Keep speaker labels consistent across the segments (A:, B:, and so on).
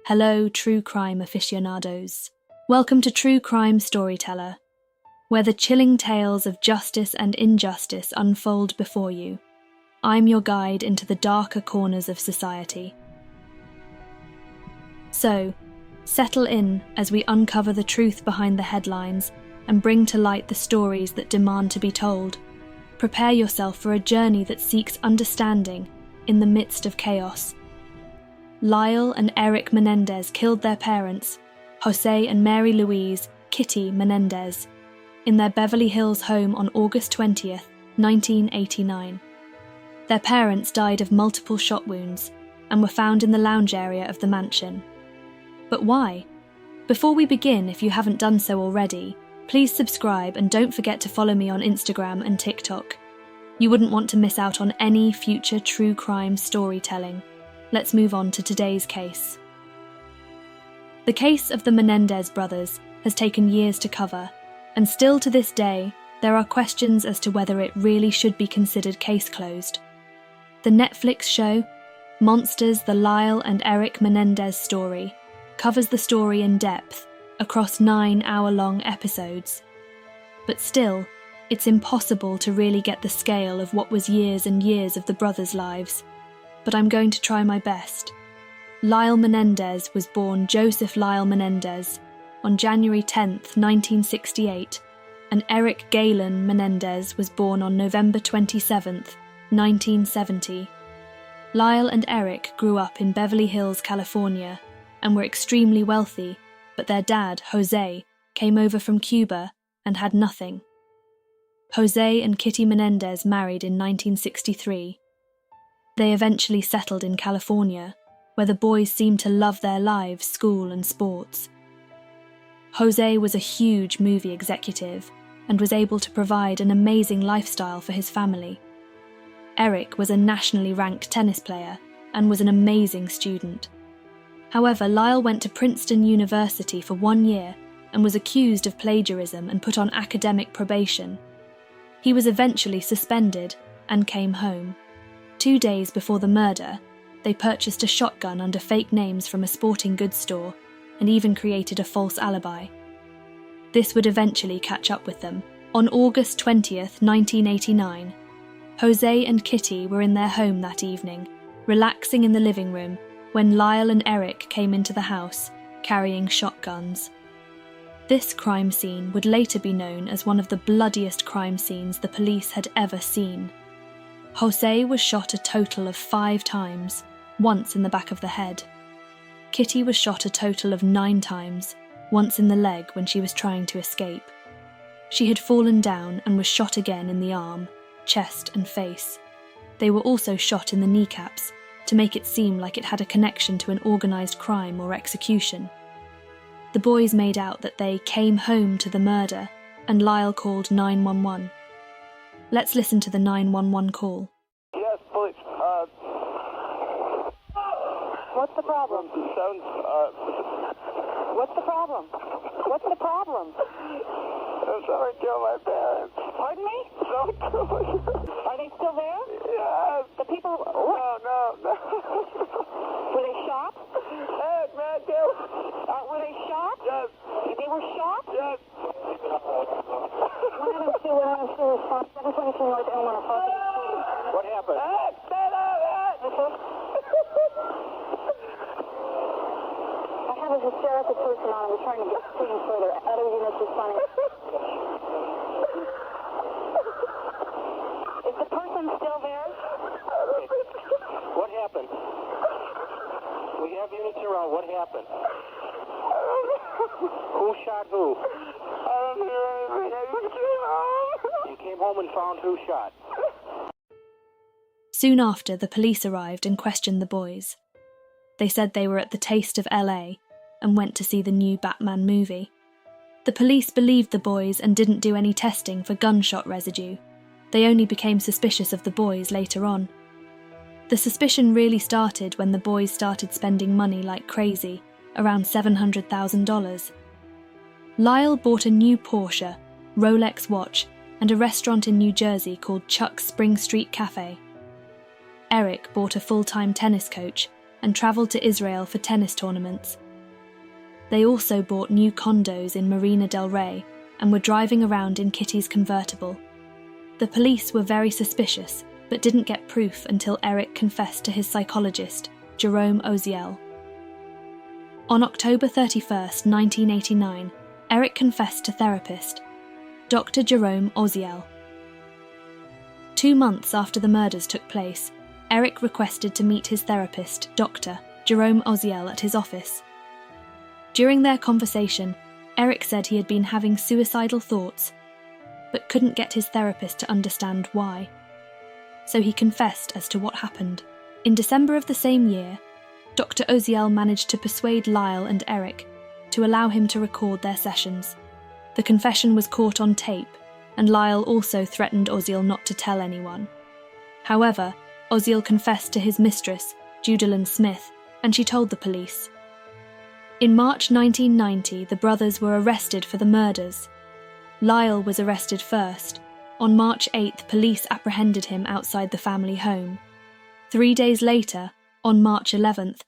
A: Hello, true crime aficionados. Welcome to True Crime Storyteller, where the chilling tales of justice and injustice unfold before you. I'm your guide into the darker corners of society. So, settle in as we uncover the truth behind the headlines and bring to light the stories that demand to be told. Prepare yourself for a journey that seeks understanding in the midst of chaos. Lyle and Erik Menendez killed their parents, José and Mary Louise, Kitty Menendez, in their Beverly Hills home on August 20th, 1989. Their parents died of multiple shot wounds and were found in the lounge area of the mansion. But why? Before we begin, if you haven't done so already, please subscribe and don't forget to follow me on Instagram and TikTok. You wouldn't want to miss out on any future true crime storytelling. Let's move on to today's case. The case of the Menendez brothers has taken years to cover, and still to this day, there are questions as to whether it really should be considered case closed. The Netflix show, Monsters: The Lyle and Erik Menendez Story, covers the story in depth across 9 hour-long episodes. But still, it's impossible to really get the scale of what was years and years of the brothers' lives. But I'm going to try my best. Lyle Menendez was born Joseph Lyle Menendez on January 10th, 1968, and Erik Galen Menendez was born on November 27th, 1970. Lyle and Erik grew up in Beverly Hills, California, and were extremely wealthy, but their dad, José, came over from Cuba and had nothing. José and Kitty Menendez married in 1963. They eventually settled in California, where the boys seemed to love their lives, school and sports. José was a huge movie executive and was able to provide an amazing lifestyle for his family. Erik was a nationally ranked tennis player and was an amazing student. However, Lyle went to Princeton University for 1 year and was accused of plagiarism and put on academic probation. He was eventually suspended and came home. 2 days before the murder, they purchased a shotgun under fake names from a sporting goods store and even created a false alibi. This would eventually catch up with them. On August 20th, 1989, José and Kitty were in their home that evening, relaxing in the living room, when Lyle and Erik came into the house, carrying shotguns. This crime scene would later be known as one of the bloodiest crime scenes the police had ever seen. José was shot a total of 5 times, once in the back of the head. Kitty was shot a total of 9 times, once in the leg when she was trying to escape. She had fallen down and was shot again in the arm, chest and face. They were also shot in the kneecaps to make it seem like it had a connection to an organised crime or execution. The boys made out that they came home to the murder, and Lyle called 911. Let's listen to the 911 call.
B: Yes, police.
C: What's the problem?
B: Sounds,
C: What's the problem? What's the problem?
B: someone killed my parents.
C: Pardon me?
B: Someone killed my parents.
C: Are they still there?
B: Yes.
C: The people...
B: No.
C: Were they shot?
B: Hey, man, kill.
C: Were they shot?
B: Yes.
C: They were shot?
B: Yes.
C: When I'm still response. 722 North Elmore Parking.
B: What happened? Hey, stand up,
C: I have a hysterical person on. We're trying to get things further. Other units responding. Is the person still there?
B: What happened? We have units around. What happened? Who shot who? I don't hear anything. I just came home. You came home and found who shot?
A: Soon after, the police arrived and questioned the boys. They said they were at the Taste of LA and went to see the new Batman movie. The police believed the boys and didn't do any testing for gunshot residue. They only became suspicious of the boys later on. The suspicion really started when the boys started spending money like crazy, around $700,000. Lyle bought a new Porsche, Rolex watch, and a restaurant in New Jersey called Chuck's Spring Street Cafe. Erik bought a full-time tennis coach and travelled to Israel for tennis tournaments. They also bought new condos in Marina del Rey and were driving around in Kitty's convertible. The police were very suspicious, but didn't get proof until Erik confessed to his psychologist, Jerome Oziel. On October 31st, 1989, Erik confessed to therapist, Dr. Jerome Oziel. 2 months after the murders took place, Erik requested to meet his therapist, Dr. Jerome Oziel, at his office. During their conversation, Erik said he had been having suicidal thoughts, but couldn't get his therapist to understand why. So he confessed as to what happened. In December of the same year, Dr. Oziel managed to persuade Lyle and Erik to allow him to record their sessions. The confession was caught on tape, and Lyle also threatened Oziel not to tell anyone. However, Oziel confessed to his mistress, Judalyn Smith, and she told the police. In March 1990, the brothers were arrested for the murders. Lyle was arrested first. On March 8th, police apprehended him outside the family home. 3 days later, on March 11th,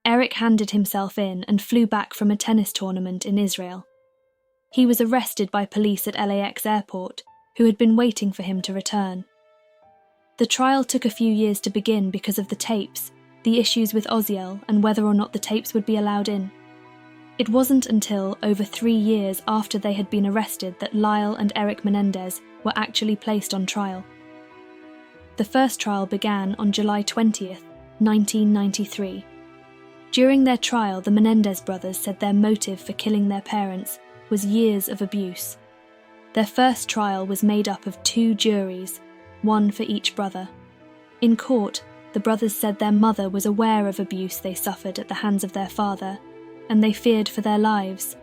A: Erik handed himself in and flew back from a tennis tournament in Israel. He was arrested by police at LAX airport, who had been waiting for him to return. The trial took a few years to begin because of the tapes, the issues with Oziel, and whether or not the tapes would be allowed in. It wasn't until over 3 years after they had been arrested that Lyle and Erik Menendez were actually placed on trial. The first trial began on July 20th, 1993. During their trial, the Menendez brothers said their motive for killing their parents was years of abuse. Their first trial was made up of 2 juries, one for each brother. In court, the brothers said their mother was aware of abuse they suffered at the hands of their father, and they feared for their lives,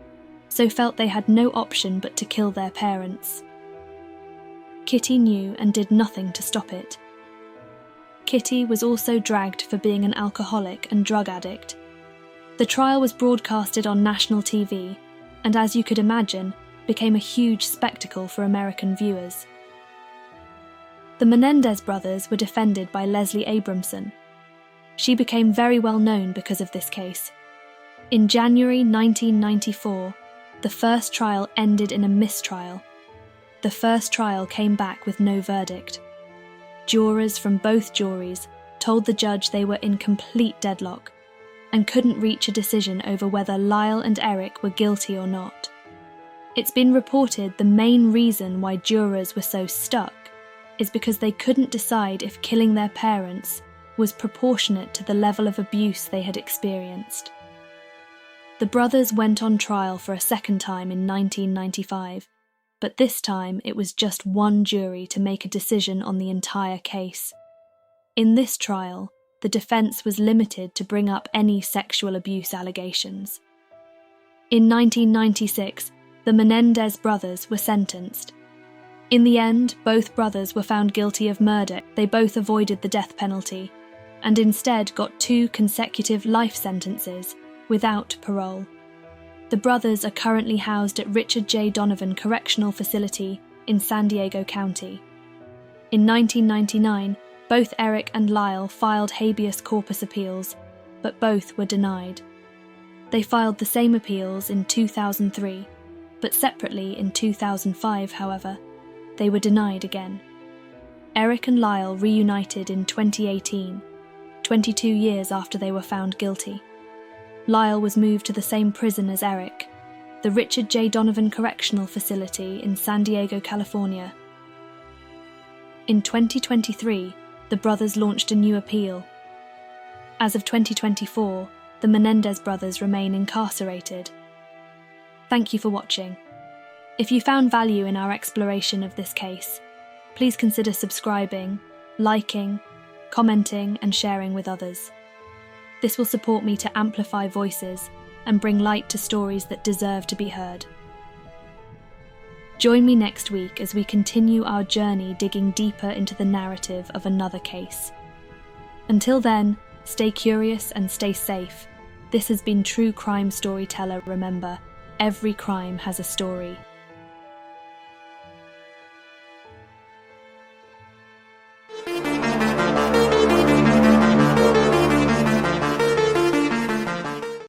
A: so felt they had no option but to kill their parents. Kitty knew and did nothing to stop it. Kitty was also dragged for being an alcoholic and drug addict. The trial was broadcasted on national TV, and as you could imagine, became a huge spectacle for American viewers. The Menendez brothers were defended by Leslie Abramson. She became very well known because of this case. In January 1994, the first trial ended in a mistrial. The first trial came back with no verdict. Jurors from both juries told the judge they were in complete deadlock and couldn't reach a decision over whether Lyle and Erik were guilty or not. It's been reported the main reason why jurors were so stuck is because they couldn't decide if killing their parents was proportionate to the level of abuse they had experienced. The brothers went on trial for a second time in 1995, but this time it was just one jury to make a decision on the entire case. In this trial, the defense was limited to bring up any sexual abuse allegations. In 1996, the Menendez brothers were sentenced. In the end, both brothers were found guilty of murder. They both avoided the death penalty, and instead got 2 consecutive life sentences without parole. The brothers are currently housed at Richard J. Donovan Correctional Facility in San Diego County. In 1999, both Erik and Lyle filed habeas corpus appeals, but both were denied. They filed the same appeals in 2003, but separately in 2005, however, they were denied again. Erik and Lyle reunited in 2018, 22 years after they were found guilty. Lyle was moved to the same prison as Erik, the Richard J. Donovan Correctional Facility in San Diego, California. In 2023, the brothers launched a new appeal. As of 2024, the Menendez brothers remain incarcerated. Thank you for watching. If you found value in our exploration of this case, please consider subscribing, liking, commenting, and sharing with others. This will support me to amplify voices and bring light to stories that deserve to be heard. Join me next week as we continue our journey digging deeper into the narrative of another case. Until then, stay curious and stay safe. This has been True Crime Storyteller. Remember, every crime has a story.